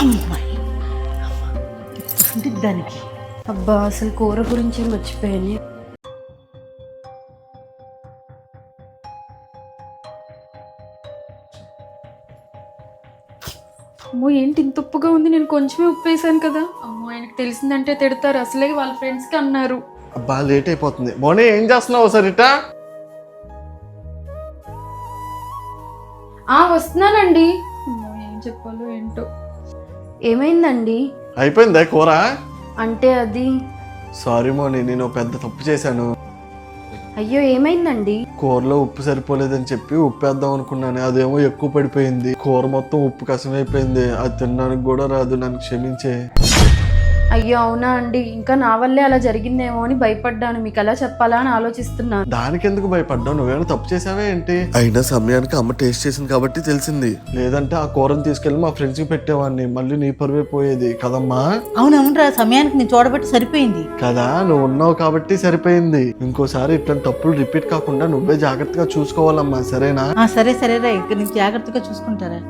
అమ్మాయి దానికి అబ్బా అసలు కూర గురించి మర్చిపోయాను. అమ్మో ఏంటి ఇంత ఉప్పుగా ఉంది, నేను కొంచెమే ఉప్పు వేసాను కదా. అమ్మో ఆయనకు తెలిసిందంటే తిడతారు, అసలే వాళ్ళ ఫ్రెండ్స్కి అన్నారు. అబ్బా లేట్ అయిపోతుంది. మోనీ ఏం చేస్తున్నావు సరిట? వస్తున్నానండి. అమ్మో ఏం చెప్పాలో ఏంటో. ఏమైందండి? అయిపోయిందా కూర? అంటే అది సారీ మోనీ, నేను పెద్ద తప్పు చేశాను. అయ్యో ఏమైందండి? కూరలో ఉప్పు సరిపోలేదని చెప్పి ఉప్పు వేద్దాం అనుకున్నాను, అదేమో ఎక్కువ పడిపోయింది. కూర మొత్తం ఉప్పు కసమైపోయింది, అది తినడానికి కూడా రాదు, నన్ను క్షమించే. అయ్యో అవునా అండి, ఇంకా నా వల్లే అలా జరిగిందేమో అని భయపడ్డాను. మీకు ఎలా చెప్పాలా అని ఆలోచిస్తున్నాను. దానికి ఎందుకు భయపడ్డావు? నువ్వేమైనా తప్పు చేసావే ఏంటి? అయినా సమయానికి అమ్మ టేస్ట్ చేసింది కాబట్టి తెలిసింది, లేదంటే ఆ కూరని తీసుకెళ్లి మా ఫ్రెండ్స్ కి పెట్టేవాడిని, మళ్ళీ నీ పరువే పోయేది కదమ్మా. అవునవునరా, సమయానికి నేను చూడబట్టి సరిపోయింది కదా, నువ్వు ఉన్నావు కాబట్టి సరిపోయింది. ఇంకోసారి ఇట్లాంటి తప్పులు రిపీట్ కాకుండా నువ్వే జాగ్రత్తగా చూసుకోవాలమ్మా, సరేనా? సరే సరేరా, ఇక్కడ నుంచి జాగ్రత్తగా చూసుకుంటారా.